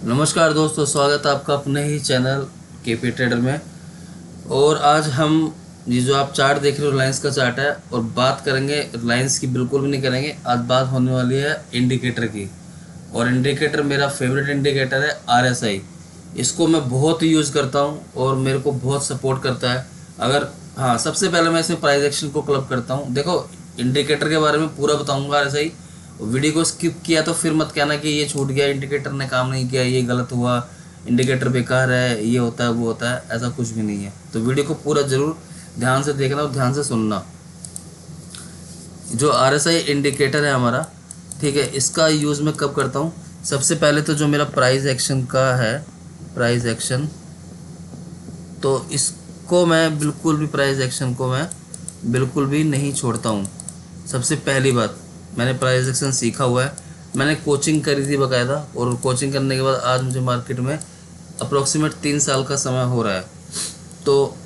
नमस्कार दोस्तों, स्वागत है आपका अपने ही चैनल केपी ट्रेडर में। और आज हम ये जो आप चार्ट देख रहे हो रिलायंस का चार्ट है, और बात करेंगे रिलायंस की बिल्कुल भी नहीं करेंगे। आज बात होने वाली है इंडिकेटर की। और इंडिकेटर मेरा फेवरेट इंडिकेटर है RSI। इसको मैं बहुत यूज़ करता हूँ और मेरे को बहुत सपोर्ट करता है। अगर हाँ, सबसे पहले मैं इसमें प्राइस एक्शन को क्लब करता हूँ। देखो, इंडिकेटर के बारे में पूरा बताऊँगा RSI। वीडियो को स्किप किया तो फिर मत कहना कि ये छूट गया, इंडिकेटर ने काम नहीं किया, ये गलत हुआ, इंडिकेटर बेकार है, ये होता है वो होता है। ऐसा कुछ भी नहीं है। तो वीडियो को पूरा जरूर ध्यान से देखना और ध्यान से सुनना। जो RSI इंडिकेटर है हमारा, ठीक है, इसका यूज़ मैं कब करता हूँ। सबसे पहले तो जो मेरा प्राइस एक्शन का है, प्राइस एक्शन, तो इसको मैं बिल्कुल भी, प्राइस एक्शन को मैं बिल्कुल भी नहीं छोड़ता हूँ। सबसे पहली बात, मैंने प्राइस एक्शन सीखा हुआ है, मैंने कोचिंग करी थी बाकायदा। और कोचिंग करने के बाद आज मुझे मार्केट में अप्रोक्सीमेट 3 साल का समय हो रहा है। तो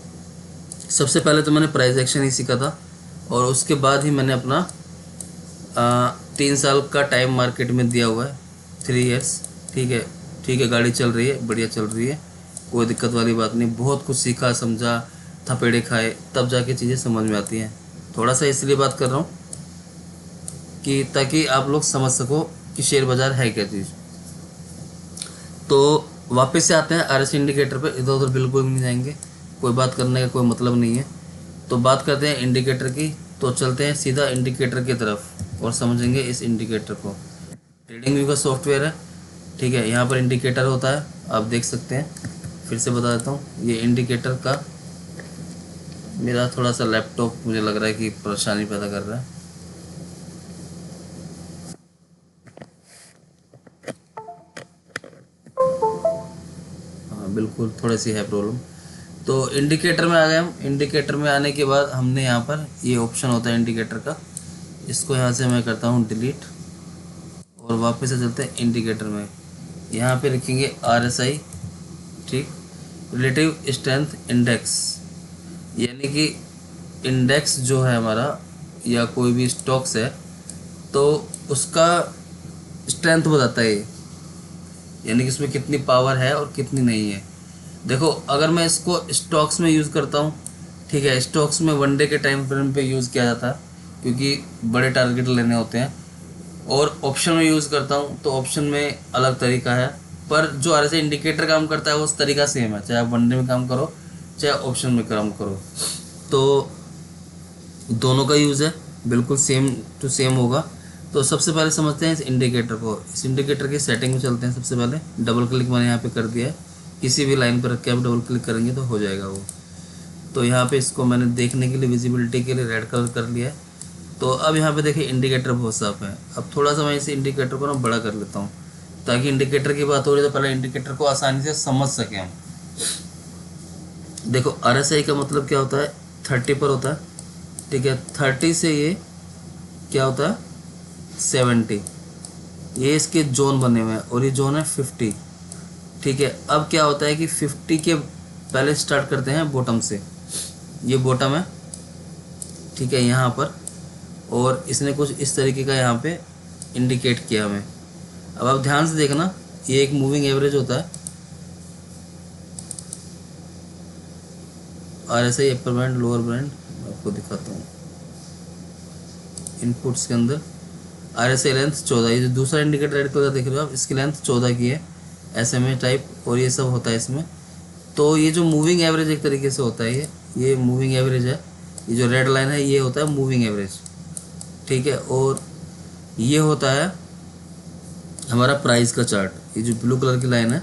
सबसे पहले तो मैंने प्राइस एक्शन ही सीखा था, और उसके बाद ही मैंने अपना 3 साल का टाइम मार्केट में दिया हुआ है, 3 ईयर्स। ठीक है, ठीक है, गाड़ी चल रही है, बढ़िया चल रही है, कोई दिक्कत वाली बात नहीं। बहुत कुछ सीखा, समझा, थपेड़े खाए, तब जाके चीज़ें समझ में आती हैं। थोड़ा सा इसलिए बात कर रहा हूँ कि ताकि आप लोग समझ सको कि शेयर बाज़ार है क्या चीज़। तो वापस से आते हैं RSI इंडिकेटर पे। इधर उधर बिल्कुल भी नहीं जाएंगे, कोई बात करने का कोई मतलब नहीं है। तो बात करते हैं इंडिकेटर की। तो चलते हैं सीधा इंडिकेटर की तरफ और समझेंगे इस इंडिकेटर को। ट्रेडिंग व्यू का सॉफ्टवेयर है, ठीक है। यहाँ पर इंडिकेटर होता है, आप देख सकते हैं। फिर से बता देता हूँ, ये इंडिकेटर का, मेरा थोड़ा सा लैपटॉप मुझे लग रहा है कि परेशानी पैदा कर रहा है। हाँ बिल्कुल, थोड़ी सी है प्रॉब्लम। तो इंडिकेटर में आ गए हम। इंडिकेटर में आने के बाद हमने यहाँ पर ये ऑप्शन होता है इंडिकेटर का, इसको यहाँ से मैं करता हूँ डिलीट, और वापस से चलते हैं इंडिकेटर में। यहाँ पे लिखेंगे RSI, ठीक, रिलेटिव स्ट्रेंथ इंडेक्स, यानी कि इंडेक्स जो है हमारा या कोई भी स्टॉक्स है तो उसका स्ट्रेंथ बताता है ये, यानी कि इसमें कितनी पावर है और कितनी नहीं है। देखो, अगर मैं इसको स्टॉक्स में यूज़ करता हूँ, ठीक है, स्टॉक्स में 1 डे के टाइम फ्रेम पे यूज़ किया जाता है क्योंकि बड़े टारगेट लेने होते हैं। और ऑप्शन में यूज़ करता हूँ तो ऑप्शन में अलग तरीका है, पर जो RSI इंडिकेटर काम करता है वो उस तरीका सेम है, चाहे आप 1 डे में काम करो चाहे ऑप्शन में काम करो। तो दोनों का यूज़ है, बिल्कुल सेम टू सेम होगा। तो सबसे पहले समझते हैं इस इंडिकेटर को। इस इंडिकेटर की सेटिंग में चलते हैं। सबसे पहले डबल क्लिक मैंने यहाँ पे कर दिया है, किसी भी लाइन पर रख के आप डबल क्लिक करेंगे तो हो जाएगा वो। तो यहाँ पे इसको मैंने देखने के लिए, विजिबिलिटी के लिए रेड कलर कर लिया है। तो अब यहाँ पे देखिए इंडिकेटर बहुत साफ है। अब थोड़ा सा मैं इस इंडिकेटर को ना बड़ा कर लेता हूँ, ताकि इंडिकेटर की बात हो रही है तो पहले इंडिकेटर को आसानी से समझ सकें हम। देखो, RSI का मतलब क्या होता है, 30 पर होता है, ठीक है। 30 से ये क्या होता है, 70, ये इसके जोन बने हुए हैं, और ये जोन है 50, ठीक है। अब क्या होता है कि 50 के पहले स्टार्ट करते हैं बॉटम से। ये बॉटम है, ठीक है, यहाँ पर, और इसने कुछ इस तरीके का यहाँ पे इंडिकेट किया हमें। अब आप ध्यान से देखना, ये एक मूविंग एवरेज होता है। RSI upper band, lower band आपको दिखाता हूँ। इनपुट्स के अंदर RSI लेंथ 14, ये जो दूसरा इंडिकेटर रेड कलर देख रहे हो आप, इसकी लेंथ 14 की है, SMA टाइप, और ये सब होता है इसमें। तो ये जो मूविंग एवरेज एक तरीके से होता है, ये मूविंग एवरेज है। ये जो रेड लाइन है ये होता है मूविंग एवरेज, ठीक है। और ये होता है हमारा प्राइस का चार्ट। ये जो ब्लू कलर की लाइन है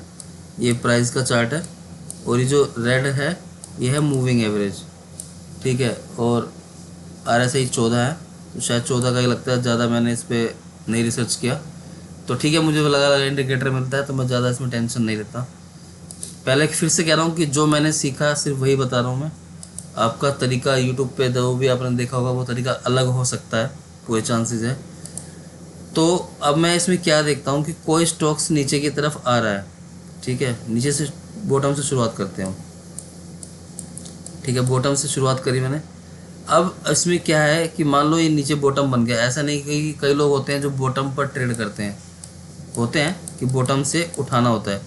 ये प्राइस का चार्ट है, और ये जो रेड है ये है मूविंग एवरेज, ठीक है। और RSI 14 है, तो शायद 14 का ही लगता है, ज़्यादा मैंने इस पर नहीं रिसर्च किया। तो ठीक है, मुझे लगा इंडिकेटर मिलता है तो मैं ज़्यादा इसमें टेंशन नहीं लेता। पहले फिर से कह रहा हूँ कि जो मैंने सीखा सिर्फ वही बता रहा हूँ मैं। आपका तरीका यूट्यूब पे जो भी आपने देखा होगा वो तरीका अलग हो सकता है, पूरे चांसेस है। तो अब मैं इसमें क्या देखता हूँ कि कोई स्टॉक्स नीचे की तरफ आ रहा है, ठीक है। नीचे से, बॉटम से शुरुआत करते हैं, ठीक है। बॉटम से शुरुआत करी मैंने। अब इसमें क्या है कि मान लो ये नीचे बॉटम बन गया। ऐसा नहीं कि कई लोग होते हैं जो बॉटम पर ट्रेड करते हैं, होते हैं, कि बॉटम से उठाना होता है।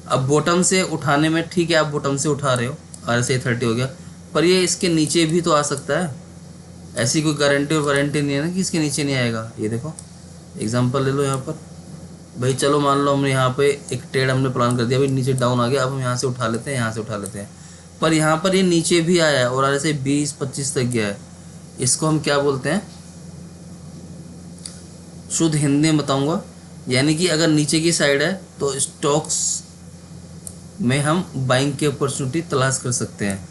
अब बॉटम से उठाने में ठीक है, आप बॉटम से उठा रहे हो, RSI 30 हो गया, पर ये इसके नीचे भी तो आ सकता है। ऐसी कोई गारंटी और वारंटी नहीं है ना कि इसके नीचे नहीं आएगा। ये देखो एग्जांपल ले लो यहाँ पर भाई, चलो मान लो हमने यहाँ पे एक ट्रेड हमने प्लान कर दिया, भाई नीचे डाउन आ गया, अब हम यहाँ से उठा लेते हैं, यहाँ से उठा लेते हैं, पर यहाँ पर ये नीचे भी आया है और RSI 20-25 तक गया है। इसको हम क्या बोलते हैं, शुद्ध हिंदी में बताऊंगा, यानी कि अगर नीचे की साइड है तो स्टॉक्स में हम बाइंग की अपॉर्चुनिटी तलाश कर सकते हैं।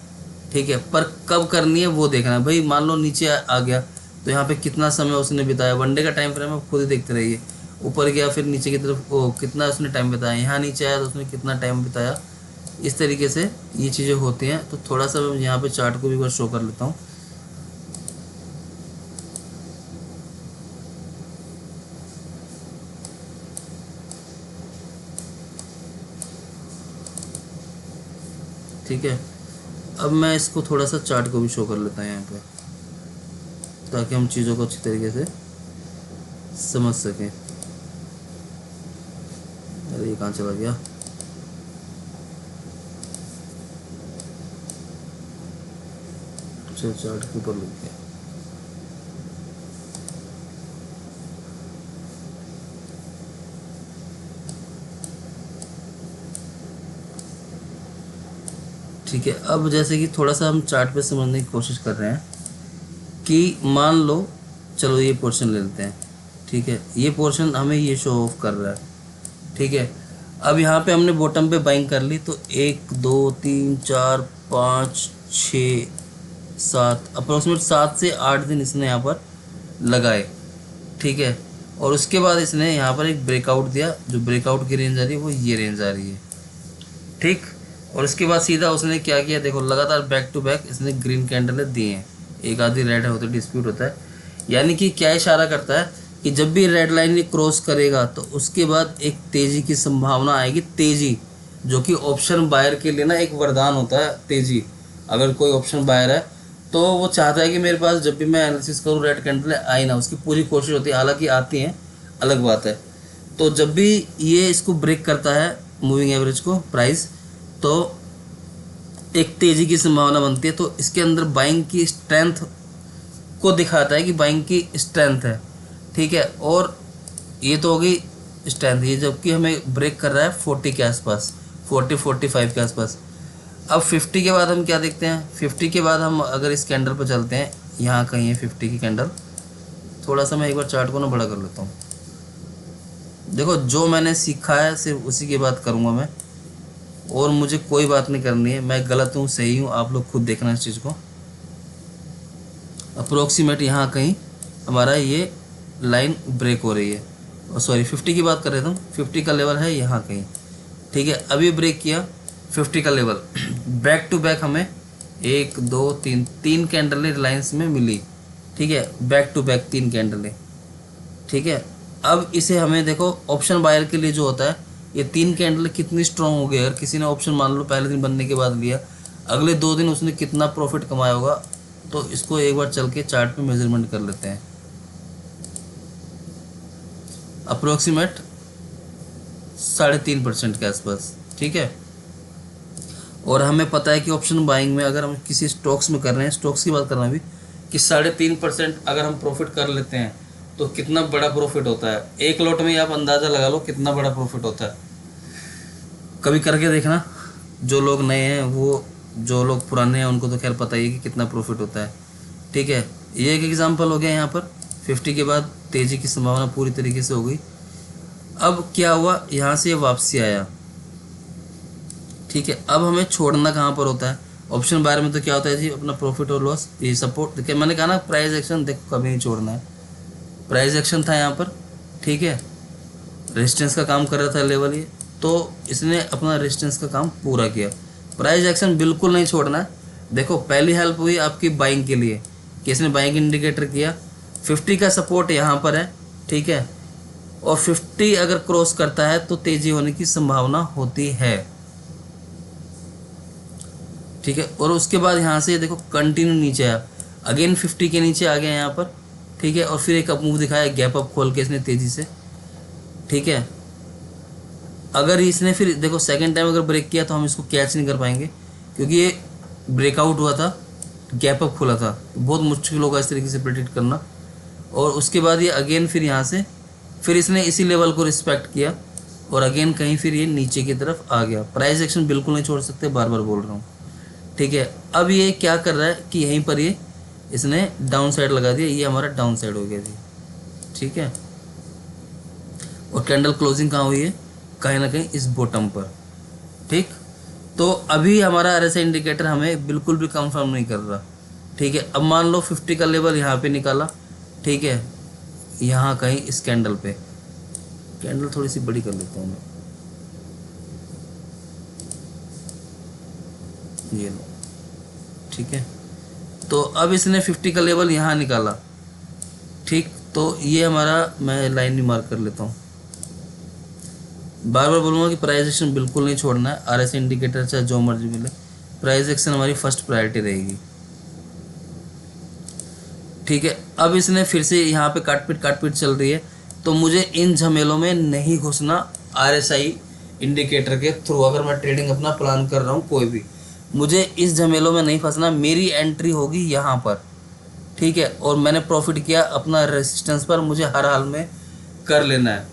ठीक है, पर कब करनी है वो देखना है भाई। मान लो नीचे आ गया तो यहाँ पे कितना समय उसने बिताया, वनडे का टाइम फ्रेम आप खुद ही देखते रहिए। ऊपर गया फिर नीचे की तरफ कितना उसने टाइम बिताया, यहाँ नीचे आया तो उसने कितना टाइम बिताया। इस तरीके से ये चीज़ें होती हैं। तो थोड़ा सा मैं यहाँ पे चार्ट को भी बार शो कर लेता हूँ। ठीक है, अब मैं इसको थोड़ा सा चार्ट को भी शो कर लेता हूँ यहाँ पे, ताकि हम चीज़ों को अच्छी तरीके से समझ सकें। अरे ये कहाँ चला गया, चल चार्ट के ऊपर लग गया। ठीक है, अब जैसे कि थोड़ा सा हम चार्ट पे समझने की कोशिश कर रहे हैं कि मान लो, चलो ये पोर्शन ले लेते हैं। ठीक है, ये पोर्शन हमें ये शो ऑफ कर रहा है। ठीक है, अब यहाँ पे हमने बॉटम पे बाइंग कर ली, तो 1 2 3 4 5 6 7 अप्रोक्सीमेट 7 से 8 दिन इसने यहाँ पर लगाए। ठीक है, और उसके बाद इसने यहाँ पर एक ब्रेकआउट दिया, जो ब्रेकआउट की रेंज आ रही है वो ये रेंज आ रही है। ठीक, और उसके बाद सीधा उसने क्या किया, देखो लगातार बैक टू बैक इसने ग्रीन कैंडल दिए हैं, एक आधी रेड होती है, डिस्प्यूट होता है। यानी कि क्या इशारा करता है कि जब भी रेड लाइन ये क्रॉस करेगा तो उसके बाद एक तेज़ी की संभावना आएगी। तेज़ी जो कि ऑप्शन बायर के लिए ना एक वरदान होता है। तेज़ी, अगर कोई ऑप्शन बायर है तो वो चाहता है कि मेरे पास जब भी मैं एनालिसिस करूँ रेड कैंडल आई ना, उसकी पूरी कोशिश होती है। हालांकि आती हैं, अलग बात है। तो जब भी ये इसको ब्रेक करता है मूविंग एवरेज को प्राइस, तो एक तेज़ी की संभावना बनती है। तो इसके अंदर बाइंग की स्ट्रेंथ को दिखाता है कि बाइंग की स्ट्रेंथ है। ठीक है, और ये तो हो गई स्ट्रेंथ, ये जबकि हमें ब्रेक कर रहा है 40 के आसपास, 40-45 के आसपास। अब 50 के बाद हम क्या देखते हैं, 50 के बाद हम अगर इस कैंडल पर चलते हैं, यहाँ कहीं है 50 की कैंडल। थोड़ा सा मैं एक बार चार्ट को ना बड़ा कर लेता हूँ। देखो जो मैंने सीखा है सिर्फ उसी की बात करूँगा मैं, और मुझे कोई बात नहीं करनी है। मैं गलत हूँ सही हूँ आप लोग खुद देखना इस चीज़ को। अप्रोक्सीमेट यहाँ कहीं हमारा ये लाइन ब्रेक हो रही है, और सॉरी 50 की बात कर रहे थे, 50 का लेवल है यहाँ कहीं। ठीक है, अभी ब्रेक किया 50 का लेवल। बैक टू बैक हमें 1 2 3 कैंडलें रिलायंस में मिली। ठीक है, बैक टू बैक 3 कैंडलें। ठीक है, अब इसे हमें देखो ऑप्शन बायर के लिए जो होता है, ये 3 कैंडल कितनी स्ट्रांग हो गई। अगर किसी ने ऑप्शन मान लो पहले दिन बनने के बाद लिया, अगले 2 दिन उसने कितना प्रॉफिट कमाया होगा, तो इसको एक बार चल के चार्ट पे मेजरमेंट कर लेते हैं। अप्रोक्सीमेट 3.5% के आसपास। ठीक है, और हमें पता है कि ऑप्शन बाइंग में अगर हम किसी स्टॉक्स में कर रहे हैं, स्टॉक्स की बात करना भी, कि 3.5% अगर हम प्रॉफिट कर लेते हैं तो कितना बड़ा प्रॉफिट होता है। एक लॉट में आप अंदाज़ा लगा लो कितना बड़ा प्रॉफिट होता है। कभी करके देखना, जो लोग नए हैं वो, जो लोग पुराने हैं उनको तो खैर पता ही है कि कितना प्रॉफिट होता है। ठीक है, ये एक एग्जांपल हो गया। यहाँ पर 50 के बाद तेज़ी की संभावना पूरी तरीके से हो गई। अब क्या हुआ, यहाँ से वापसी आया। ठीक है, अब हमें छोड़ना कहाँ पर होता है, ऑप्शन बायर में तो क्या होता है जी, अपना प्रॉफिट और लॉस, ये सपोर्ट। देखिए मैंने कहा ना प्राइस एक्शन, देखो कभी नहीं छोड़ना है। प्राइस एक्शन था यहाँ पर। ठीक है, रेजिस्टेंस का काम कर रहा था लेवल ये, तो इसने अपना रेजिस्टेंस का काम पूरा किया। प्राइस एक्शन बिल्कुल नहीं छोड़ना है। देखो पहली हेल्प हुई आपकी बाइंग के लिए कि इसने बाइंग इंडिकेटर किया। 50 का सपोर्ट यहाँ पर है। ठीक है, और 50 अगर क्रॉस करता है तो तेजी होने की संभावना होती है। ठीक है, और उसके बाद यहाँ से देखो कंटिन्यू नीचे आया, अगेन 50 के नीचे आ गया यहाँ पर। ठीक है, और फिर एक अप मूव दिखाया, गैप अप खोल के इसने तेजी से। ठीक है, अगर इसने फिर देखो सेकंड टाइम अगर ब्रेक किया तो हम इसको कैच नहीं कर पाएंगे, क्योंकि ये ब्रेकआउट हुआ था, गैप अप खुला था, बहुत मुश्किल होगा इस तरीके से प्रेडिक्ट करना। और उसके बाद ये अगेन फिर यहाँ से फिर इसने इसी लेवल को रिस्पेक्ट किया और अगेन कहीं फिर ये नीचे की तरफ आ गया। प्राइस एक्शन बिल्कुल नहीं छोड़ सकते, बार बार बोल रहा हूँ, ठीक है। अब ये क्या कर रहा है कि यहीं पर ये इसने डाउन साइड लगा दिया, ये हमारा डाउन साइड हो गया जी, ठीक है। और कैंडल क्लोजिंग कहाँ हुई है, कहीं ना कहीं इस बॉटम पर, ठीक। तो अभी हमारा आरएसआई इंडिकेटर हमें बिल्कुल भी कंफर्म नहीं कर रहा, ठीक है। अब मान लो 50 का लेवल यहाँ पे निकाला, ठीक है, यहाँ कहीं इस कैंडल पे, कैंडल थोड़ी सी बड़ी कर लेता हूँ मैं, ये लो, ठीक है। तो अब इसने 50 का लेवल यहाँ निकाला, ठीक। तो ये हमारा, मैं लाइन भी मार्क कर लेता हूँ, बार बार बोलूँगा कि प्राइस एक्शन बिल्कुल नहीं छोड़ना है। आरएसआई इंडिकेटर चाहे जो मर्जी मिले, प्राइस एक्शन हमारी फर्स्ट प्रायोरिटी रहेगी, ठीक है। अब इसने फिर से यहाँ पे काटपीट चल रही है, तो मुझे इन झमेलों में नहीं घुसना आरएसआई इंडिकेटर के थ्रू। अगर मैं ट्रेडिंग अपना प्लान कर रहा हूँ कोई भी, मुझे इस झमेलों में नहीं फंसना। मेरी एंट्री होगी यहाँ पर, ठीक है, और मैंने प्रॉफिट किया अपना रेजिस्टेंस पर, मुझे हर हाल में कर लेना है।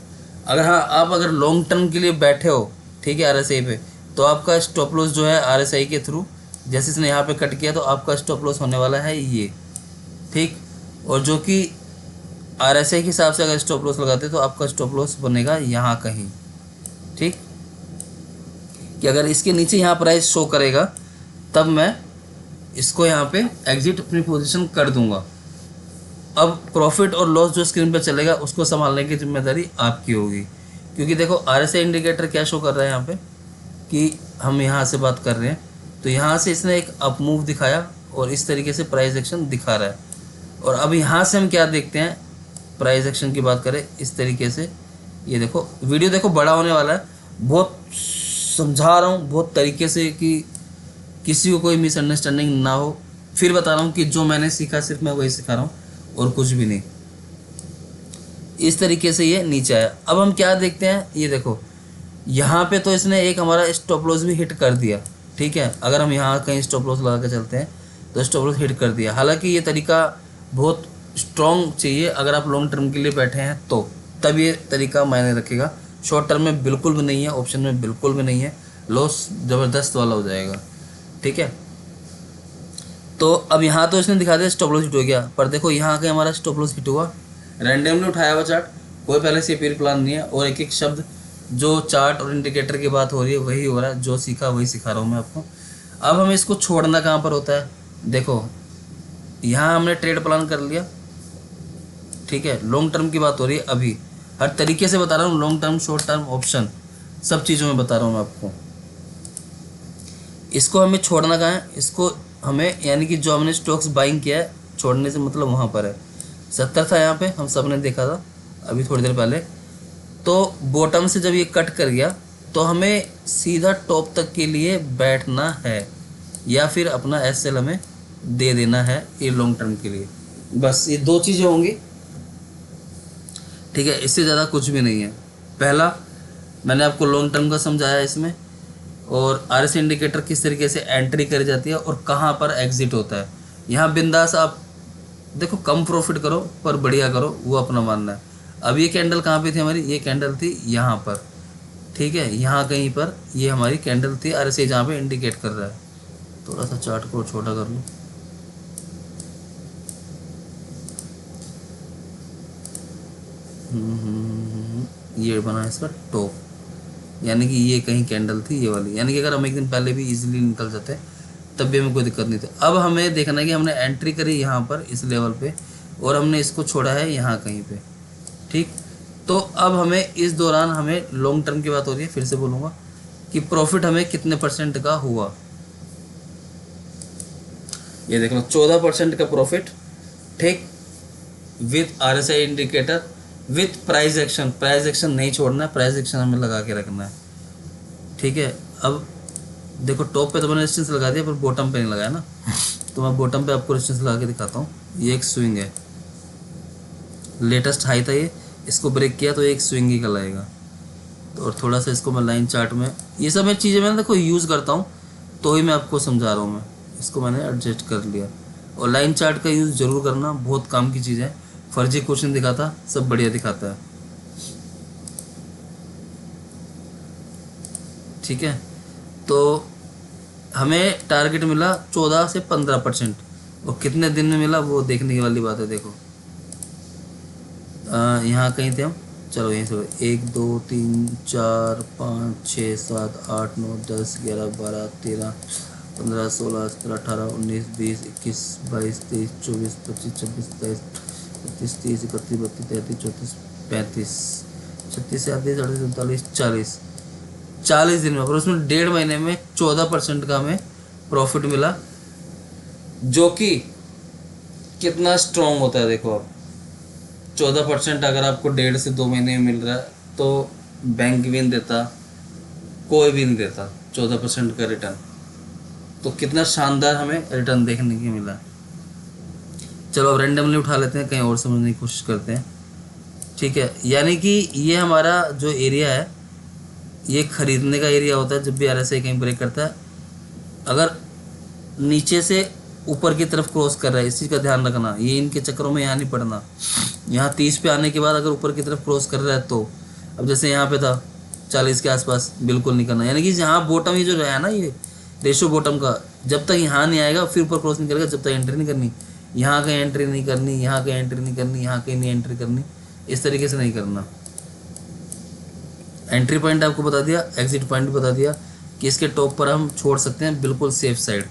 अगर हाँ, आप अगर लॉन्ग टर्म के लिए बैठे हो, ठीक है, आरएसआई पे, तो आपका स्टॉप लॉस जो है आरएसआई के थ्रू, जैसे इसने यहाँ पे कट किया तो आपका स्टॉप लॉस होने वाला है ये, ठीक। और जो कि आरएसआई के हिसाब से अगर स्टॉप लॉस लगाते तो आपका स्टॉप लॉस बनेगा यहाँ कहीं, ठीक। कि अगर इसके नीचे यहाँ प्राइस शो करेगा तब मैं इसको यहाँ पे एग्जिट अपनी पोजीशन कर दूंगा। अब प्रॉफिट और लॉस जो स्क्रीन पे चलेगा उसको संभालने की जिम्मेदारी आपकी होगी, क्योंकि देखो आरएसआई इंडिकेटर क्या शो कर रहा है यहाँ पे कि हम यहाँ से बात कर रहे हैं, तो यहाँ से इसने एक अप मूव दिखाया और इस तरीके से प्राइस एक्शन दिखा रहा है। और अब यहाँ से हम क्या देखते हैं, प्राइस एक्शन की बात करें इस तरीके से, ये देखो वीडियो देखो बड़ा होने वाला है, बहुत समझा रहा हूँ बहुत तरीके से कि किसी को कोई मिसअंडरस्टैंडिंग ना हो। फिर बता रहा हूँ कि जो मैंने सीखा सिर्फ मैं वही सिखा रहा हूँ और कुछ भी नहीं। इस तरीके से ये नीचे आया। अब हम क्या देखते हैं, ये देखो यहाँ पे तो इसने एक हमारा स्टॉप लॉस भी हिट कर दिया, ठीक है। अगर हम यहाँ कहीं स्टॉप लॉस लगा के चलते हैं तो स्टॉप लॉस हिट कर दिया। हालांकि ये तरीका बहुत स्ट्रॉन्ग चाहिए, अगर आप लॉन्ग टर्म के लिए बैठे हैं तो तब ये तरीका मायने रखेगा। शॉर्ट टर्म में बिल्कुल भी नहीं है, ऑप्शन में बिल्कुल भी नहीं है, लॉस ज़बरदस्त वाला हो जाएगा, ठीक है। तो अब यहाँ तो इसने दिखा दिया स्टॉप लॉस हिट हो गया, पर देखो यहाँ के हमारा स्टॉप लॉस हिट हुआ, रैंडमली उठाया हुआ चार्ट, कोई पहले से पीर प्लान नहीं है। और एक एक शब्द जो चार्ट और इंडिकेटर की बात हो रही है वही हो रहा है, जो सीखा वही सिखा रहा हूँ मैं आपको। अब हमें इसको छोड़ना कहाँ पर होता है, देखो यहाँ हमने ट्रेड प्लान कर लिया, ठीक है, लॉन्ग टर्म की बात हो रही है, अभी हर तरीके से बता रहा हूँ, long term short term option सब चीज़ों में बता रहा हूँ मैं आपको। इसको हमें छोड़ना कहाँ है, इसको हमें यानी कि जो हमने स्टॉक्स बाइंग किया है, छोड़ने से मतलब वहाँ पर है 70 था, यहाँ पे हम सब ने देखा था अभी थोड़ी देर पहले। तो बॉटम से जब ये कट कर गया तो हमें सीधा टॉप तक के लिए बैठना है, या फिर अपना एसएल हमें दे देना है ये लॉन्ग टर्म के लिए। बस ये दो चीज़ें होंगी, ठीक है, इससे ज़्यादा कुछ भी नहीं है। पहला मैंने आपको लॉन्ग टर्म का समझाया इसमें, और आरएसआई इंडिकेटर किस तरीके से एंट्री करी जाती है और कहाँ पर एग्जिट होता है। यहाँ बिंदास आप देखो, कम प्रॉफिट करो पर बढ़िया करो, वो अपना मानना है। अब ये कैंडल कहाँ पे थी हमारी, ये कैंडल थी यहाँ पर, ठीक है, यहाँ कहीं पर ये हमारी कैंडल थी आरएसआई जहाँ पे इंडिकेट कर रहा है। थोड़ा सा चार्ट को छोटा कर लूँ, ये बना इसका टॉप, यानी कि ये कहीं कैंडल थी ये वाली, यानी कि अगर हम एक दिन पहले भी इजीली निकल जाते तब भी हमें कोई दिक्कत नहीं थी। अब हमें देखना है कि हमने एंट्री करी यहाँ पर इस लेवल पे और हमने इसको छोड़ा है यहाँ कहीं पे, ठीक। तो अब हमें इस दौरान हमें लॉन्ग टर्म की बात हो रही है, फिर से बोलूँगा कि प्रॉफिट हमें कितने % का हुआ। ये देख लो 14% का प्रॉफिट, ठीक, with RSI indicator with price action. Price action नहीं छोड़ना है, प्राइस एक्शन हमें लगा के रखना है, ठीक है। अब देखो टॉप पे तो मैंने रेजिस्टेंस लगा दिया पर बॉटम पे नहीं लगाया ना, तो मैं बॉटम पे आपको रेजिस्टेंस लगा के दिखाता हूँ। ये एक स्विंग है, लेटेस्ट हाई था ये, इसको ब्रेक किया तो एक स्विंग ही कहलाएगा, तो और थोड़ा सा इसको मैं लाइन चार्ट में, ये सब मैं चीज़ें मैं देखो यूज़ करता हूँ तो ही मैं आपको समझा रहा हूँ। मैं इसको मैंने एडजस्ट कर लिया। और लाइन चार्ट का यूज़ ज़रूर करना, बहुत काम की चीज़ है। फर्जी क्वेश्चन दिखाता, सब बढ़िया दिखाता है। ठीक है, तो हमें टारगेट मिला 14 से 15%, और कितने दिन में मिला वो देखने की वाली बात है। देखो यहाँ कहीं थे हम, चलो यहीं से 1 2 3 4 5 6 7 8 9 10 11 12 13 15 16 17 18 19 20 21 22 23 24 25 26 27 32 30 31 32 33 34 35 36 37 38 39 40 40 दिन में, पर उसमें 1.5 महीने में 14% का हमें प्रॉफिट मिला, जो कि कितना स्ट्रॉन्ग होता है। देखो आप 14% अगर आपको 1.5 से 2 महीने में मिल रहा है तो बैंक भी नहीं देता, कोई भी नहीं देता 14% का रिटर्न। तो कितना शानदार हमें रिटर्न देखने की मिला। चलो अब रैंडमली उठा लेते हैं, कहीं और समझने की कोशिश करते हैं। ठीक है, यानी कि ये हमारा जो एरिया है ये खरीदने का एरिया होता है। जब भी RSI कहीं ब्रेक करता है, अगर नीचे से ऊपर की तरफ क्रॉस कर रहा है, इस चीज़ का ध्यान रखना, ये इनके चक्करों में यहाँ नहीं पड़ना। यहाँ 30 पे आने के बाद अगर ऊपर की तरफ क्रॉस कर रहा है तो, अब जैसे यहाँ पे था 40 के आसपास, बिल्कुल नहीं करना। यानी कि यहाँ बॉटम ये जो है ना, ये रेशो बॉटम का, जब तक यहाँ नहीं आएगा फिर ऊपर क्रॉस नहीं करेगा, जब तक एंट्री नहीं करनी। यहाँ कहीं एंट्री नहीं करनी, यहाँ कहीं एंट्री नहीं करनी, यहाँ कहीं नहीं एंट्री करनी, इस तरीके से नहीं करना। एंट्री पॉइंट आपको बता दिया, एग्जिट पॉइंट बता दिया कि इसके टॉप पर हम छोड़ सकते हैं, बिल्कुल सेफ साइड।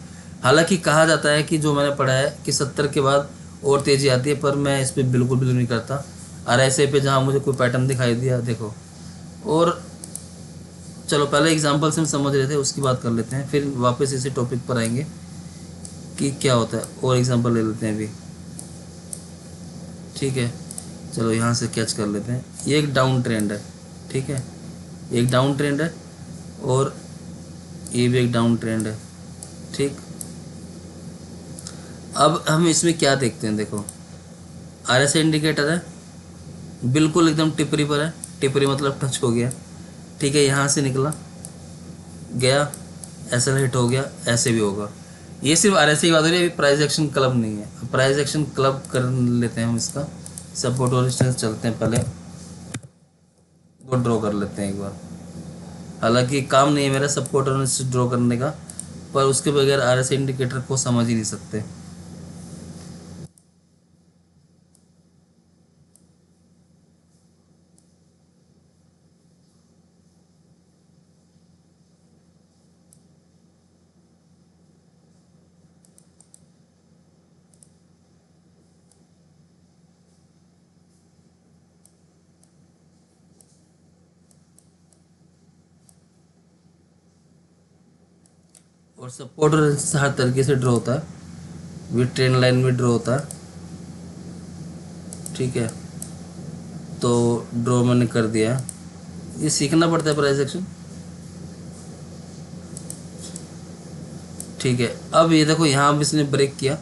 हालांकि कहा जाता है कि जो मैंने पढ़ा है कि 70 के बाद और तेज़ी आती है, पर मैं इस पर बिल्कुल बिलीव नहीं करता। RSI पे जहाँ मुझे कोई पैटर्न दिखाई दिया, देखो। और चलो पहले एग्जांपल से हम समझ रहे थे, उसकी बात कर लेते हैं, फिर वापस इसी टॉपिक पर आएंगे कि क्या होता है, और एग्जांपल ले लेते हैं अभी। ठीक है, चलो यहाँ से कैच कर लेते हैं। ये एक डाउन ट्रेंड है, ठीक है, एक डाउन ट्रेंड है, और ये भी एक डाउन ट्रेंड है। ठीक, अब हम इसमें क्या देखते हैं, देखो RSI इंडिकेटर है, बिल्कुल एकदम टिपरी पर है। टिपरी मतलब टच हो गया, ठीक है, यहाँ से निकला गया, ऐसा हिट हो गया, ऐसे भी होगा। ये सिर्फ RSI की बात हो रही है, अभी प्राइस एक्शन क्लब नहीं है। प्राइस एक्शन क्लब कर लेते हैं हम इसका, सपोर्ट और रेजिस्टेंस चलते हैं, पहले वो ड्रॉ कर लेते हैं एक बार। हालांकि काम नहीं है मेरा सपोर्ट और रेजिस्टेंस ड्रॉ करने का, पर उसके बगैर RSI इंडिकेटर को समझ ही नहीं सकते। और सपोर्ट और रेजिस्टेंस हर तरीके से ड्रॉ होता है, विद ट्रेंड लाइन में ड्रॉ होता है। ठीक है, तो ड्रॉ मैंने कर दिया है। ये सीखना पड़ता है प्राइस एक्शन। ठीक है, अब ये देखो यहाँ अब इसने ब्रेक किया।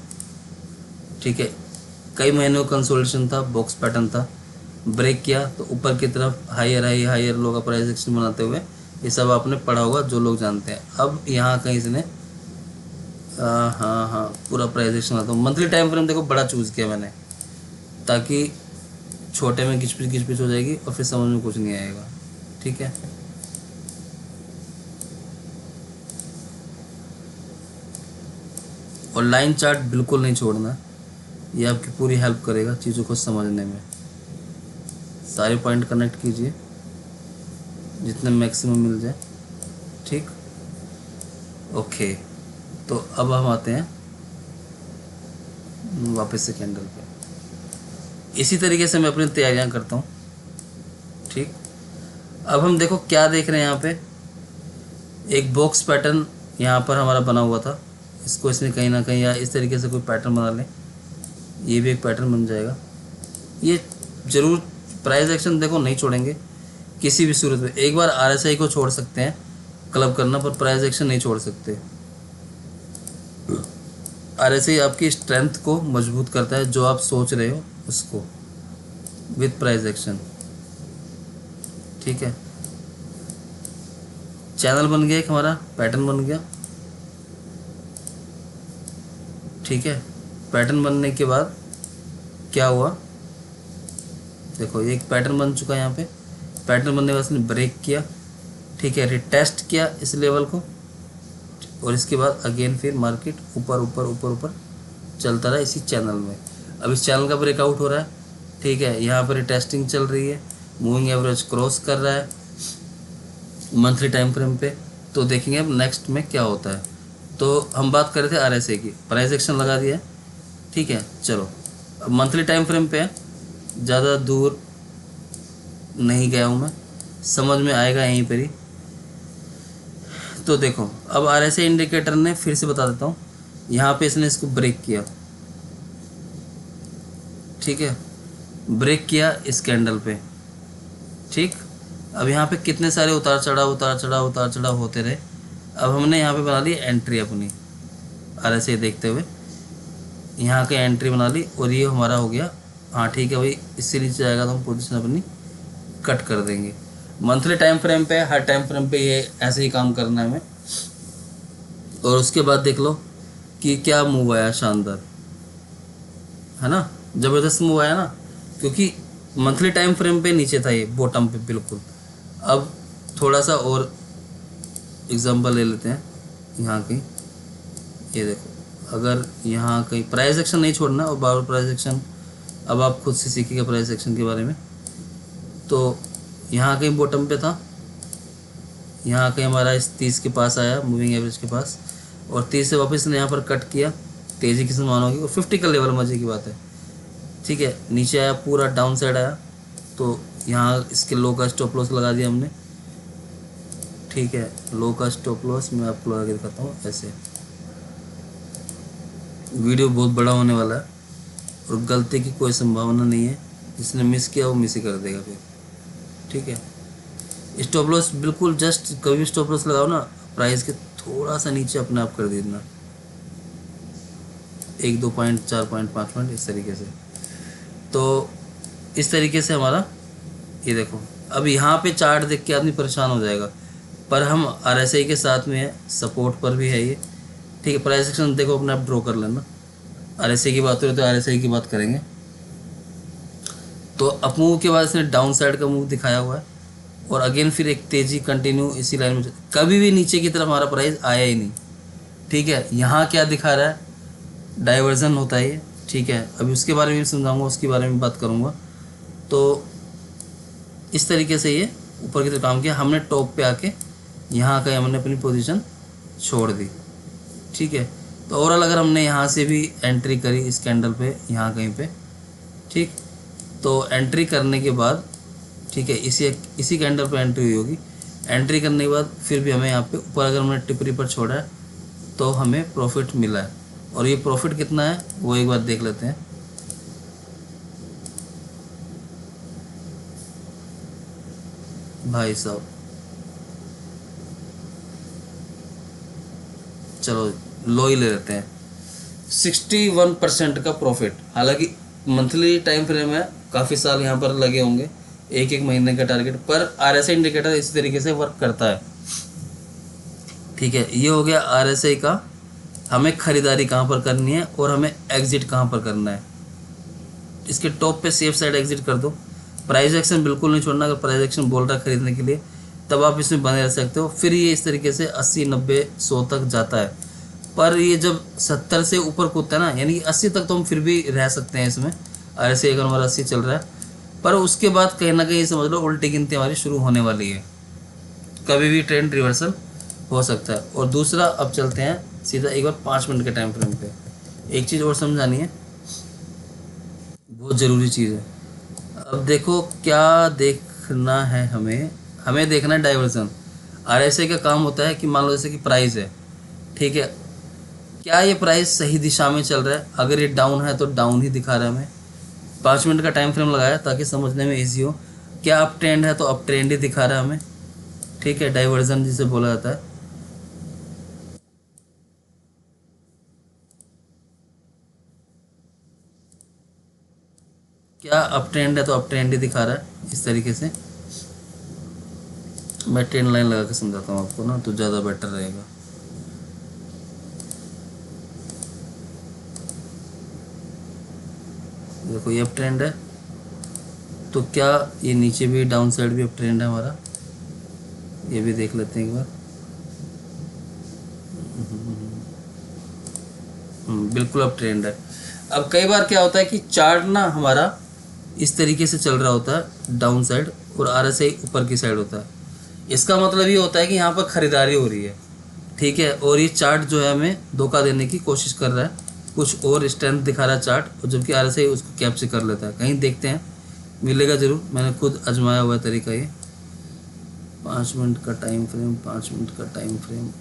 ठीक है, कई महीनों का कंसोलिडेशन था, बॉक्स पैटर्न था, ब्रेक किया तो ऊपर की तरफ हायर हाई हायर लो का प्राइस एक्शन बनाते हुए, ये सब आपने पढ़ा होगा जो लोग जानते हैं। अब यहाँ कहीं इसने हाँ पूरा प्राइस एक्शन आता हूँ। मंथली टाइम फ्रेम देखो बड़ा चूज़ किया मैंने, ताकि छोटे में घिचपिच हो जाएगी और फिर समझ में कुछ नहीं आएगा। ठीक है, और लाइन चार्ट बिल्कुल नहीं छोड़ना, ये आपकी पूरी हेल्प करेगा चीज़ों को समझने में। सारे पॉइंट कनेक्ट कीजिए जितने मैक्सिमम मिल जाए। ठीक, ओके, तो अब हम आते हैं वापस से कैंडल पे। इसी तरीके से मैं अपनी तैयारियां करता हूँ। ठीक, अब हम देखो क्या देख रहे हैं यहाँ पे, एक बॉक्स पैटर्न यहाँ पर हमारा बना हुआ था, इसको इसने कहीं ना कहीं या इस तरीके से कोई पैटर्न बना लें, ये भी एक पैटर्न बन जाएगा। ये ज़रूर प्राइस एक्शन देखो नहीं छोड़ेंगे किसी भी सूरत में। एक बार RSI को छोड़ सकते हैं क्लब करना, पर प्राइस एक्शन नहीं छोड़ सकते। RSI आपकी स्ट्रेंथ को मजबूत करता है, जो आप सोच रहे हो उसको, विद प्राइस एक्शन। ठीक है, चैनल बन गया, एक हमारा पैटर्न बन गया। ठीक है, पैटर्न बनने के बाद क्या हुआ, देखो ये एक पैटर्न बन चुका है यहाँ पे। पैटर्न बनने के बाद इसने ब्रेक किया, ठीक है, रिटेस्ट किया इस लेवल को, और इसके बाद अगेन फिर मार्केट ऊपर ऊपर ऊपर ऊपर चलता रहा इसी चैनल में। अब इस चैनल का ब्रेकआउट हो रहा है, ठीक है, यहाँ पर टेस्टिंग चल रही है, मूविंग एवरेज क्रॉस कर रहा है मंथली टाइम फ्रेम पे। तो देखेंगे अब नेक्स्ट में क्या होता है। तो हम बात कर रहे थे आरएसए की, प्राइस एक्शन लगा दिया है, ठीक है। चलो अब मंथली टाइम फ्रेम पे है, ज़्यादा दूर नहीं गया हूँ मैं, समझ में आएगा यहीं पर ही। तो देखो अब आरएसए इंडिकेटर ने, फिर से बता देता हूँ, यहाँ पे इसने इसको ब्रेक किया, ठीक है, ब्रेक किया इस कैंडल पे, ठीक। अब यहाँ पे कितने सारे उतार चढ़ाव उतार चढ़ाव उतार चढ़ाव होते रहे। अब हमने यहाँ पे बना ली एंट्री अपनी, आरएसए देखते हुए यहाँ की एंट्री बना ली, और ये हमारा हो गया। हाँ ठीक है भाई, इससे नीचे जाएगा तो हम पोजीशन अपनी कट कर देंगे। मंथली टाइम फ्रेम पे, हर टाइम फ्रेम पे ये ऐसे ही काम करना है हमें। और उसके बाद देख लो कि क्या मूव आया, शानदार है ना, ज़बरदस्त मूव आया ना, क्योंकि मंथली टाइम फ्रेम पे नीचे था ये बॉटम पे बिल्कुल। अब थोड़ा सा और एग्जांपल ले लेते हैं यहाँ की, ये देखो, अगर यहाँ कहीं प्राइस एक्शन नहीं छोड़ना, और बार बार प्राइस एक्शन, अब आप खुद से सीखिएगा प्राइस एक्शन के बारे में। तो यहाँ कहीं बॉटम पे था, यहाँ कहीं हमारा इस 30 के पास आया, मूविंग एवरेज के पास, और 30 से वापस ने यहाँ पर कट किया, तेज़ी की संभावना होगी, और 50 का लेवल, मजे की बात है, ठीक है, नीचे आया, पूरा डाउन साइड आया। तो यहाँ इसके लो का स्टॉप लॉस लगा दिया हमने, ठीक है, लो का स्टॉप लॉस मैं आपको लगा के दिखाता हूँ ऐसे। वीडियो बहुत बड़ा होने वाला है, और गलती की कोई संभावना नहीं है, जिसने मिस किया वो मिस ही कर देगा फिर, ठीक है। स्टॉप लॉस बिल्कुल जस्ट, कभी भी स्टॉप लॉस लगाओ ना, प्राइस के थोड़ा सा नीचे अपने आप कर देना, 1-2 पॉइंट, 4 पॉइंट, 5 पॉइंट, इस तरीके से। तो इस तरीके से हमारा ये देखो, अब यहाँ पे चार्ट देख के आदमी परेशान हो जाएगा, पर हम आरएसआई के साथ में है, सपोर्ट पर भी है ये, ठीक है। प्राइस एक्शन देखो अपने आप ड्रॉ कर लेना, आरएसआई की बात हो रही तो आरएसआई की बात करेंगे। तो अप मूव के बाद इसने डाउन साइड का मूव दिखाया हुआ है, और अगेन फिर एक तेज़ी कंटिन्यू इसी लाइन में, कभी भी नीचे की तरफ हमारा प्राइस आया ही नहीं, ठीक है। यहाँ क्या दिखा रहा है, डाइवर्जन होता है ये, ठीक है, अभी उसके बारे में भी समझाऊंगा, उसके बारे में बात करूँगा। तो इस तरीके से ये ऊपर की तरफ काम किया, हमने टॉप पे आके यहाँ का हमने अपनी पोजीशन छोड़ दी, ठीक है। तो ओवरऑल अगर हमने यहाँ से भी एंट्री करी इस कैंडल पे, यहाँ कहीं पे, ठीक, तो एंट्री करने के बाद, ठीक है, इसी कैंडल पे एंट्री हुई होगी, एंट्री करने के बाद फिर भी हमें यहाँ पे ऊपर अगर हमने टिपरी पर छोड़ा है तो हमें प्रॉफिट मिला है, और ये प्रॉफिट कितना है वो एक बार देख लेते हैं। भाई साहब, चलो लो ही ले लेते हैं, 61% का प्रॉफिट। हालांकि मंथली टाइम फ्रेम है, काफ़ी साल यहाँ पर लगे होंगे, एक एक महीने का टारगेट, पर आरएसआई इंडिकेटर इसी तरीके से वर्क करता है, ठीक है। ये हो गया आरएसआई का, हमें ख़रीदारी कहाँ पर करनी है और हमें एग्जिट कहाँ पर करना है। इसके टॉप पे सेफ साइड एग्जिट कर दो, प्राइस एक्शन बिल्कुल नहीं छोड़ना। अगर प्राइस एक्शन बोल रहा है खरीदने के लिए, तब आप इसमें बने रह सकते हो। फिर ये इस तरीके से 80, 90, 100 तक जाता है, पर ये जब 70 से ऊपर कूदता है ना, यानी 80 तक तो हम फिर भी रह सकते हैं इसमें, ऐसे अगर हमारा 80 चल रहा है, पर उसके बाद कहीं ना कहीं समझ लो उल्टी गिनती हमारी शुरू होने वाली है, कभी भी ट्रेंड रिवर्सल हो सकता है। और दूसरा, अब चलते हैं सीधा एक बार 5 मिनट के टाइम फ्रेम पे। एक चीज़ और समझानी है, बहुत ज़रूरी चीज़ है। अब देखो क्या देखना है हमें, हमें देखना है डाइवर्जन। आरएसआई का काम होता है कि मान लो जैसे कि प्राइस है, ठीक है, क्या ये प्राइस सही दिशा में चल रहा है, अगर ये डाउन है तो डाउन ही दिखा रहा है हमें। 5 मिनट का टाइम फ्रेम लगाया ताकि समझने में ईजी हो। क्या अप ट्रेंड है तो अप ट्रेंड ही दिखा रहा है हमें, ठीक है, डाइवर्जन जिसे बोला जाता है। क्या अप ट्रेंड है तो अप ट्रेंड ही दिखा रहा है इस तरीके से। मैं ट्रेंड लाइन लगा के समझाता हूँ आपको ना, तो ज़्यादा बेटर रहेगा। देखो ये अप ट्रेंड है, तो क्या ये नीचे भी डाउन साइड भी अप ट्रेंड है हमारा? ये भी देख लेते हैं एक बार। बिल्कुल अप ट्रेंड है। अब कई बार क्या होता है कि चार्ट ना हमारा इस तरीके से चल रहा होता है डाउन साइड, और आरएसआई ऊपर की साइड होता है। इसका मतलब ये होता है कि यहाँ पर खरीदारी हो रही है, ठीक है, और ये चार्ट जो है हमें धोखा देने की कोशिश कर रहा है, कुछ और स्ट्रेंथ दिखा रहा है चार्ट, और जबकि आरएसआई उसको कैप्चर कर लेता है। कहीं देखते हैं, मिलेगा ज़रूर, मैंने खुद आजमाया हुआ है तरीका ये। 5 मिनट का टाइम फ्रेम, 5 मिनट का टाइम फ्रेम।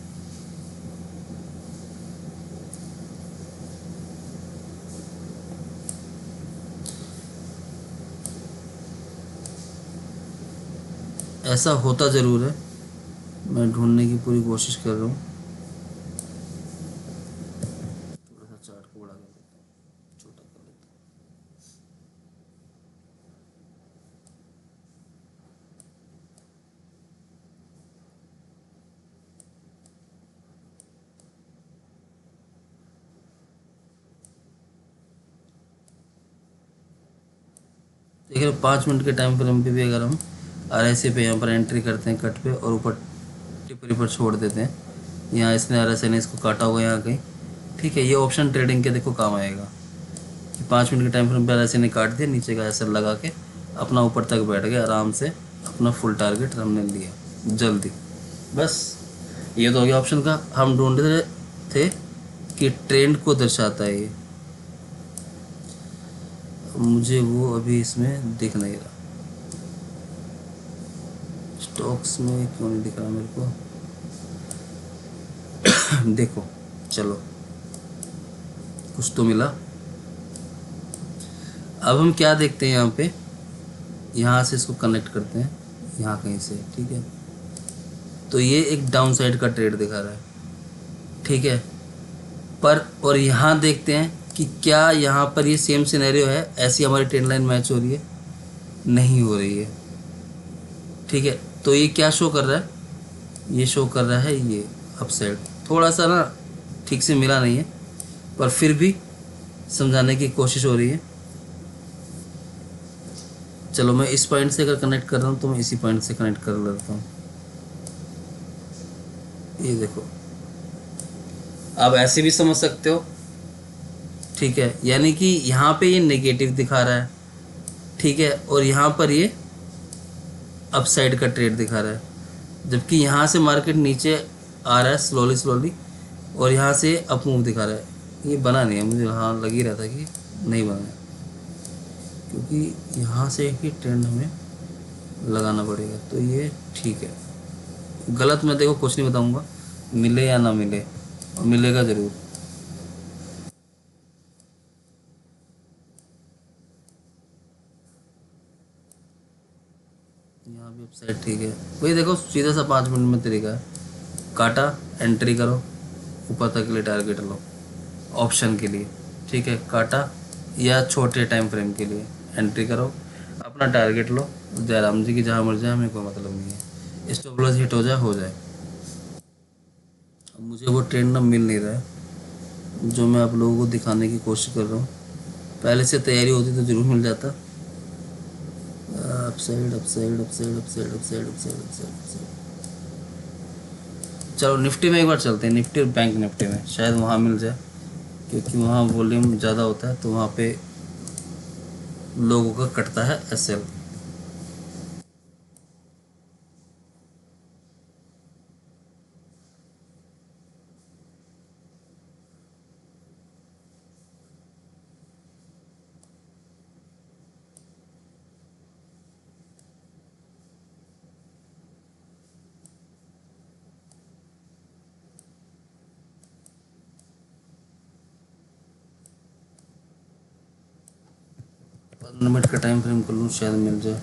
ऐसा होता ज़रूर है, मैं ढूंढने की पूरी कोशिश कर रहा हूँ। थोड़ा सा चार्ट को बड़ा कर देता हूँ, छोटा कर लेता हूँ। देखिए 5 मिनट के टाइम फ्रेम पे भी अगर हम आरएसए पे यहाँ पर एंट्री करते हैं कट पे, और ऊपर टिप्पणी पर छोड़ देते हैं, यहाँ इसने आरएसए ने इसको काटा होगा यहाँ कहीं, ठीक है, ये ऑप्शन ट्रेडिंग के देखो काम आएगा कि 5 मिनट के टाइम फ्रेम पर आरएसए ने काट दिया, नीचे का एसएल लगा के अपना ऊपर तक बैठ गया आराम से, अपना फुल टारगेट हमने लिया जल्दी। बस ये तो हो गया ऑप्शन का। हम ढूंढ रहे थे कि ट्रेंड को दर्शाता है ये, मुझे वो अभी इसमें दिख नहीं रहा, स्टॉक्स में क्यों नहीं दिख रहा मेरे को। देखो चलो कुछ तो मिला। अब हम क्या देखते हैं यहाँ पे, यहाँ से इसको कनेक्ट करते हैं यहाँ कहीं से, ठीक है, तो ये एक डाउन साइड का ट्रेड दिखा रहा है, ठीक है, पर और यहाँ देखते हैं कि क्या यहाँ पर ये सेम सिनेरियो है, ऐसी हमारी ट्रेंड लाइन मैच हो रही है, नहीं हो रही है, ठीक है, तो ये क्या शो कर रहा है, ये शो कर रहा है ये अपसाइड, थोड़ा सा ना ठीक से मिला नहीं है, पर फिर भी समझाने की कोशिश हो रही है। चलो मैं इस पॉइंट से अगर कनेक्ट कर रहा हूँ तो मैं इसी पॉइंट से कनेक्ट कर लेता हूँ। ये देखो, आप ऐसे भी समझ सकते हो, ठीक है, यानी कि यहाँ पे ये नेगेटिव दिखा रहा है, ठीक है, और यहाँ पर ये अपसाइड का ट्रेड दिखा रहा है, जबकि यहाँ से मार्केट नीचे आ रहा है स्लोली स्लोली, और यहाँ से अप मूव दिखा रहा है। ये बना नहीं है, मुझे हाँ लग ही रहा था कि नहीं बना है, क्योंकि यहाँ से ही ट्रेंड हमें लगाना पड़ेगा, तो ये ठीक है। गलत मैं देखो कुछ नहीं बताऊँगा, मिले या ना मिले, और मिलेगा ज़रूर। यहाँ भी अपसाइड ठीक है, वही देखो सीधा सा 5 मिनट में तरीका है, काटा, एंट्री करो, ऊपर तक के लिए टारगेट लो ऑप्शन के लिए, ठीक है, काटा, या छोटे टाइम फ्रेम के लिए एंट्री करो, अपना टारगेट लो, जयराम जी की जहाँ मर जाए, हमें कोई मतलब नहीं है, स्टॉप लॉस हिट हो जाए हो जाए। अब मुझे वो ट्रेंड ना मिल नहीं रहा है जो मैं आप लोगों को दिखाने की कोशिश कर रहा हूँ, पहले से तैयारी होती तो ज़रूर मिल जाता। Upside upside upside upside upside upside upside upside. चलो निफ्टी में एक बार चलते हैं, निफ्टी और बैंक निफ्टी में शायद वहाँ मिल जाए, क्योंकि वहाँ वॉल्यूम ज़्यादा होता है, तो वहाँ पे लोगों का कटता है एसएल। मिनट का टाइम फ्रेम कर लूँ शायद मिल जाए।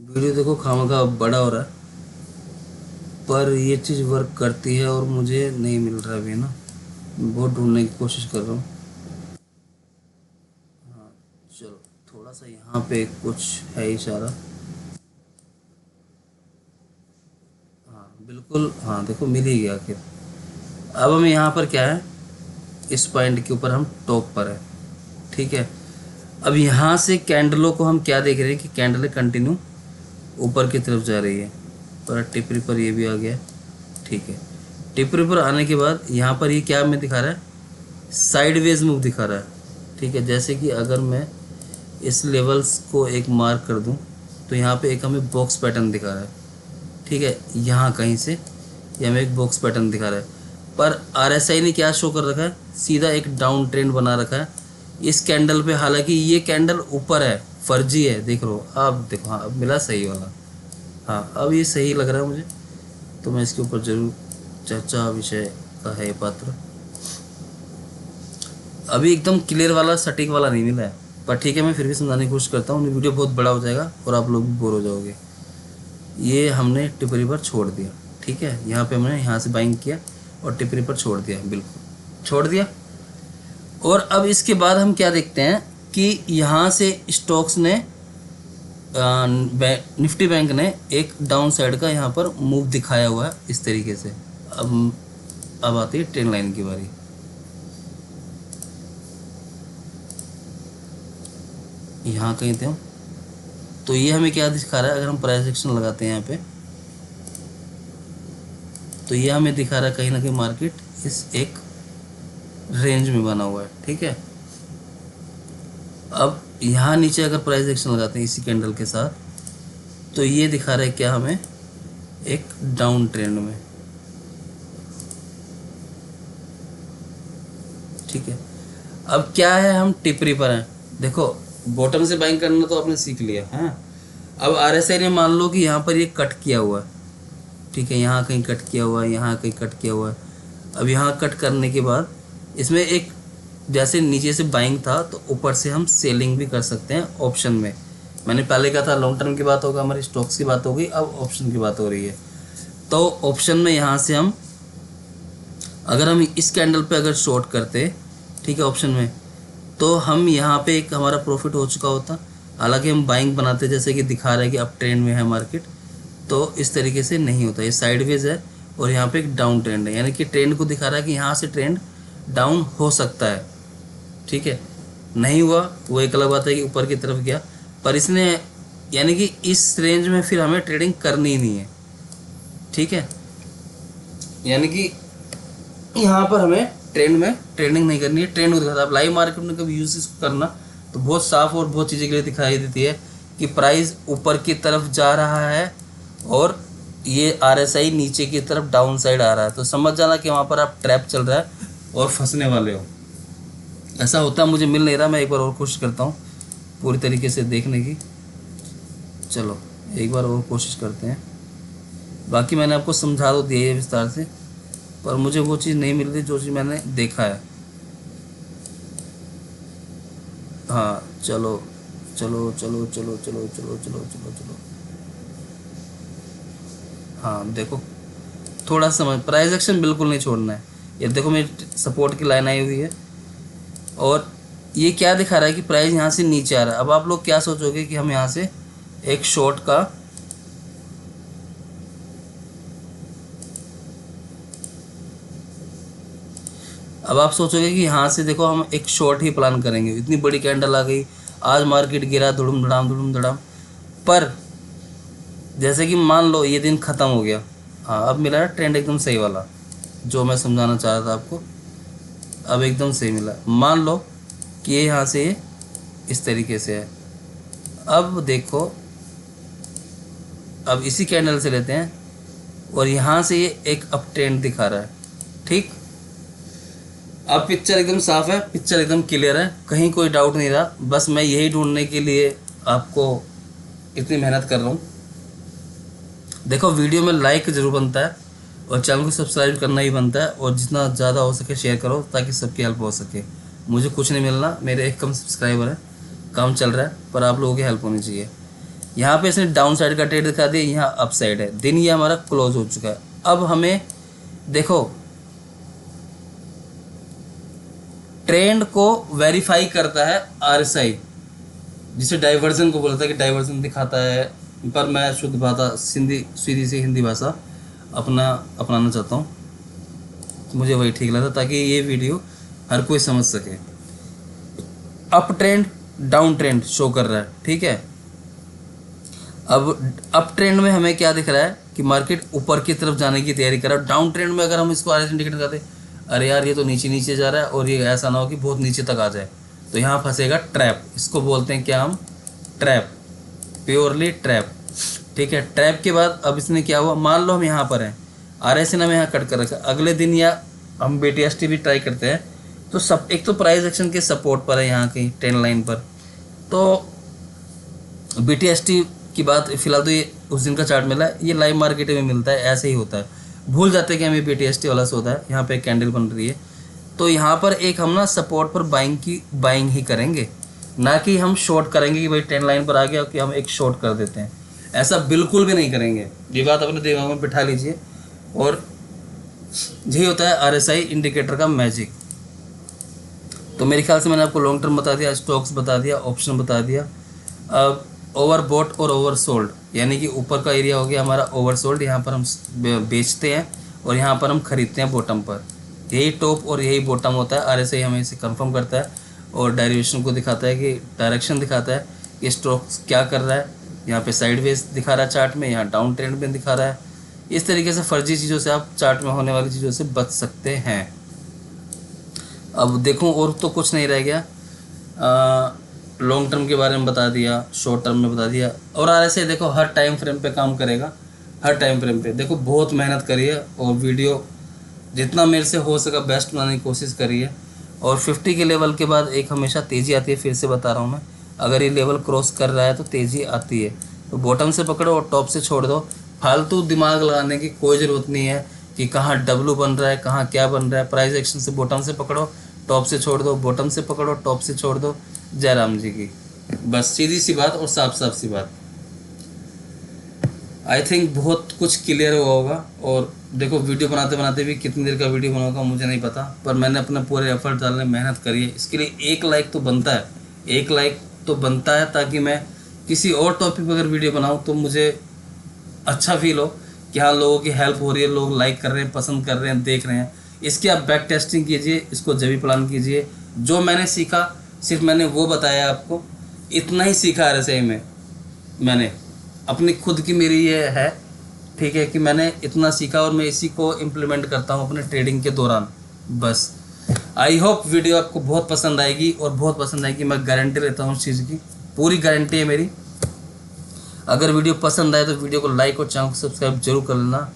वीडियो देखो खामखा बड़ा हो रहा है, पर ये चीज़ वर्क करती है और मुझे नहीं मिल रहा अभी ना, बहुत ढूंढने की कोशिश कर रहा हूँ। हाँ चलो, थोड़ा सा यहाँ पे कुछ है इशारा। हाँ बिल्कुल, हाँ देखो मिल ही गया आखिर। अब हम यहाँ पर क्या है, इस पॉइंट के ऊपर हम टॉप पर है, ठीक है। अब यहाँ से कैंडलों को हम क्या देख रहे हैं कि कैंडल कंटिन्यू ऊपर की तरफ जा रही है, पर टिपरी पर ये भी आ गया, ठीक है। टिपरी पर आने के बाद यहाँ पर ये क्या हमें दिखा रहा है, साइडवेज मूव दिखा रहा है, ठीक है। जैसे कि अगर मैं इस लेवल्स को एक मार्क कर दूं तो यहाँ पे एक हमें बॉक्स पैटर्न दिखा रहा है, ठीक है। यहाँ कहीं से ये हमें एक बॉक्स पैटर्न दिखा रहा है, पर आरएसआई ने क्या शो कर रखा है, सीधा एक डाउन ट्रेंड बना रखा है इस कैंडल पे। हालांकि ये कैंडल ऊपर है, फर्जी है, देख लो आप, देखो हाँ अब मिला सही वाला। हाँ अब ये सही लग रहा है मुझे, तो मैं इसके ऊपर जरूर चर्चा विषय का है पात्र। अभी एकदम क्लियर वाला सटीक वाला नहीं मिला है, पर ठीक है मैं फिर भी समझाने की कोशिश करता हूँ, वीडियो बहुत बड़ा हो जाएगा और आप लोग भी बोर हो जाओगे। ये हमने टिपरी पर छोड़ दिया, ठीक है। यहाँ पे हमने यहाँ से बाइंग किया और टिपरी पर छोड़ दिया, बिल्कुल छोड़ दिया। और अब इसके बाद हम क्या देखते हैं कि यहाँ से स्टॉक्स ने निफ्टी बैंक ने एक डाउन साइड का यहाँ पर मूव दिखाया हुआ है इस तरीके से। अब आती है ट्रेंड लाइन की बारी। यहाँ कहीं थे हम, तो ये हमें क्या दिखा रहा है, अगर हम प्राइस एक्शन लगाते हैं यहाँ पे, तो ये हमें दिखा रहा है कहीं ना कहीं मार्केट इस एक रेंज में बना हुआ है, ठीक है। अब यहाँ नीचे अगर प्राइस एक्शन लगाते हैं इसी कैंडल के साथ, तो ये दिखा रहा है क्या हमें, एक डाउन ट्रेंड में, ठीक है। अब क्या है, हम टिपरी पर हैं, देखो बॉटम से बाइंग करना तो आपने सीख लिया है। अब आरएसआई ने मान लो कि यहाँ पर ये कट किया हुआ है, ठीक है, यहाँ कहीं कट किया हुआ है, यहाँ कहीं कट किया हुआ है। अब यहाँ कट करने के बाद इसमें एक, जैसे नीचे से बाइंग था तो ऊपर से हम सेलिंग भी कर सकते हैं ऑप्शन में। मैंने पहले कहा था लॉन्ग टर्म की बात होगा, हमारी स्टॉक्स की बात हो गई, अब ऑप्शन की बात हो रही है। तो ऑप्शन में यहाँ से हम, अगर हम इस कैंडल पे अगर शॉर्ट करते, ठीक है, ऑप्शन में, तो हम यहाँ पे एक हमारा प्रॉफिट हो चुका होता। हालांकि हम बाइंग बनाते जैसे कि दिखा रहा है कि अप ट्रेंड में है मार्केट, तो इस तरीके से नहीं होता, ये साइडवेज है और यहाँ पे एक डाउन ट्रेंड है, यानी कि ट्रेंड को दिखा रहा है कि यहाँ से ट्रेंड डाउन हो सकता है, ठीक है। नहीं हुआ वो एक अलग बात है कि ऊपर की तरफ गया, पर इसने, यानी कि इस रेंज में फिर हमें ट्रेडिंग करनी ही नहीं है, ठीक है। यानी कि यहाँ पर हमें ट्रेंड में ट्रेडिंग नहीं करनी है, ट्रेंड को दिखाता है। आप लाइव मार्केट में कभी यूज इसको करना तो बहुत साफ और बहुत चीज़ें के लिए दिखाई देती है कि प्राइस ऊपर की तरफ जा रहा है और ये आरएसआई नीचे की तरफ डाउन साइड आ रहा है, तो समझ जाना कि वहाँ पर आप ट्रैप चल रहा है और फंसने वाले हो। ऐसा होता मुझे मिल नहीं रहा, मैं एक बार और कोशिश करता हूँ पूरी तरीके से देखने की। चलो एक बार और कोशिश करते हैं, बाकी मैंने आपको समझा तो दिया है विस्तार से, पर मुझे वो चीज़ नहीं मिल रही जो चीज़ मैंने देखा है। हाँ चलो चलो चलो चलो चलो चलो चलो चलो चलो, हाँ देखो थोड़ा समझ, प्राइस एक्शन बिल्कुल नहीं छोड़ना है। ये देखो मेरी सपोर्ट की लाइन आई हुई है और ये क्या दिखा रहा है कि प्राइस यहाँ से नीचे आ रहा है। अब आप लोग क्या सोचोगे कि हम यहाँ से एक शॉर्ट का, अब आप सोचोगे कि यहाँ से देखो हम एक शॉर्ट ही प्लान करेंगे, इतनी बड़ी कैंडल आ गई, आज मार्केट गिरा धुड़ुम धड़ाम, पर जैसे कि मान लो ये दिन ख़त्म हो गया, हाँ अब मिला है ट्रेंड एकदम सही वाला, जो मैं समझाना चाह रहा था आपको, अब एकदम सही मिला। मान लो कि ये यहाँ से इस तरीके से है, अब देखो, अब इसी कैंडल से लेते हैं और यहाँ से ये एक अप ट्रेंड दिखा रहा है, ठीक। अब पिक्चर एकदम साफ है, पिक्चर एकदम क्लियर है, कहीं कोई डाउट नहीं रहा। बस मैं यही ढूंढने के लिए आपको इतनी मेहनत कर रहा हूँ। देखो वीडियो में लाइक जरूर बनता है और चैनल को सब्सक्राइब करना ही बनता है, और जितना ज़्यादा हो सके शेयर करो ताकि सबकी हेल्प हो सके। मुझे कुछ नहीं मिलना, मेरे एक कम सब्सक्राइबर है, काम चल रहा है, पर आप लोगों की हेल्प होनी चाहिए। यहाँ पे इसने डाउन साइड का ट्रेड दिखा दिया, यहाँ अप साइड है, दिन ये हमारा क्लोज हो चुका है, अब हमें देखो ट्रेंड को वेरीफाई करता है RSI, जिसे डाइवर्जन को बोलता है कि डाइवर्जन दिखाता है, पर मैं शुद्ध भाषा सीधी सी हिंदी भाषा अपनाना चाहता हूँ, मुझे वही ठीक लगता ताकि ये वीडियो हर कोई समझ सके। Up trend down trend show कर रहा है, ठीक है। अब अप ट्रेंड में हमें क्या दिख रहा है कि मार्केट ऊपर की तरफ जाने की तैयारी कर रहा है। डाउन ट्रेंड में अगर हम इसको RSI इंडिकेटर करते, अरे यार ये तो नीचे नीचे जा रहा है और ये ऐसा ना हो कि बहुत नीचे तक आ जाए, तो यहाँ फंसेगा ट्रैप। इसको बोलते हैं क्या हम, ट्रैप, प्योरली ट्रैप, ठीक है। ट्रैप के बाद अब इसने क्या हुआ, मान लो हम यहाँ पर हैं, RSI ने हमें यहाँ कट कर रखा, अगले दिन या हम BTST भी ट्राई करते हैं, तो सब एक तो प्राइस एक्शन के सपोर्ट पर है यहाँ की ट्रेंड लाइन पर, तो BTST की बात फिलहाल तो ये उस दिन का चार्ट मिला है, ये लाइव मार्केट में मिलता है, ऐसे ही होता है, भूल जाते हैं कि हमें BTST वाला से होता है। यहाँ पे एक कैंडल बन रही है, तो यहाँ पर एक हम ना सपोर्ट पर बाइंग ही करेंगे, ना कि हम शॉर्ट करेंगे कि भाई ट्रेंड लाइन पर आ गया कि हम एक शॉर्ट कर देते हैं, ऐसा बिल्कुल भी नहीं करेंगे। ये बात अपने दिमाग में बिठा लीजिए, और यही होता है RSI इंडिकेटर का मैजिक। तो मेरे ख्याल से मैंने आपको लॉन्ग टर्म बता दिया, स्टॉक्स बता दिया, ऑप्शन बता दिया। अब ओवरबॉट और ओवरसोल्ड, यानी कि ऊपर का एरिया हो गया हमारा ओवरसोल्ड, यहाँ पर हम बेचते हैं और यहाँ पर हम खरीदते हैं बॉटम पर, यही टॉप और यही बॉटम होता है। RSI हमें इसे कंफर्म करता है और डायरेक्शन को दिखाता है, कि डायरेक्शन दिखाता है कि स्टॉक क्या कर रहा है। यहाँ पे साइडवेज दिखा रहा है चार्ट में, यहाँ डाउन ट्रेंड में दिखा रहा है। इस तरीके से फर्जी चीज़ों से आप चार्ट में होने वाली चीज़ों से बच सकते हैं। अब देखो और तो कुछ नहीं रह गया, लॉन्ग टर्म के बारे में बता दिया, शॉर्ट टर्म में बता दिया, और RSI देखो हर टाइम फ्रेम पे काम करेगा, हर टाइम फ्रेम पे। देखो बहुत मेहनत करिए और वीडियो जितना मेरे से हो सका बेस्ट बनाने की कोशिश करिए। और 50 के लेवल के बाद एक हमेशा तेज़ी आती है, फिर से बता रहा हूँ मैं, अगर ये लेवल क्रॉस कर रहा है तो तेज़ी आती है। तो बॉटम से पकड़ो और टॉप से छोड़ दो, फालतू दिमाग लगाने की कोई ज़रूरत नहीं है कि कहाँ W बन रहा है, कहाँ क्या बन रहा है। प्राइस एक्शन से बॉटम से पकड़ो, टॉप से छोड़ दो, बॉटम से पकड़ो, टॉप से छोड़ दो। जय राम जी की, बस सीधी सी बात और साफ साफ सी बात। आई थिंक बहुत कुछ क्लियर हुआ होगा। और देखो वीडियो बनाते बनाते भी कितनी देर का वीडियो बना होगा मुझे नहीं पता, पर मैंने अपने पूरे एफर्ट डालने मेहनत करी है। इसके लिए 1 लाइक तो बनता है, 1 लाइक तो बनता है, ताकि मैं किसी और टॉपिक पर अगर वीडियो बनाऊँ तो मुझे अच्छा फील हो कि हाँ लोगों की हेल्प हो रही है, लोग लाइक कर रहे हैं, पसंद कर रहे हैं, देख रहे हैं। इसकी आप बैक टेस्टिंग कीजिए, इसको जब भी प्लान कीजिए। जो मैंने सीखा सिर्फ मैंने वो बताया आपको, इतना ही सीखा RSI में मैंने, अपनी खुद की मेरी ये है, ठीक है, कि मैंने इतना सीखा और मैं इसी को इम्प्लीमेंट करता हूँ अपने ट्रेडिंग के दौरान। बस आई होप वीडियो आपको बहुत पसंद आएगी, और बहुत पसंद आएगी, मैं गारंटी लेता हूँ उस चीज़ की, पूरी गारंटी है मेरी। अगर वीडियो पसंद आए तो वीडियो को लाइक और चैनल को सब्सक्राइब जरूर कर लेना।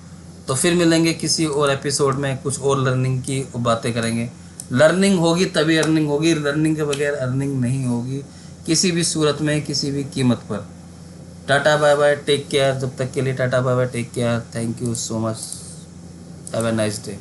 तो फिर मिलेंगे किसी और एपिसोड में, कुछ और लर्निंग की बातें करेंगे। लर्निंग होगी तभी अर्निंग होगी, लर्निंग के बगैर अर्निंग नहीं होगी किसी भी सूरत में, किसी भी कीमत पर। Tata bye bye, take care. जब तक के लिए tata bye bye, take care, thank you so much, have a nice day.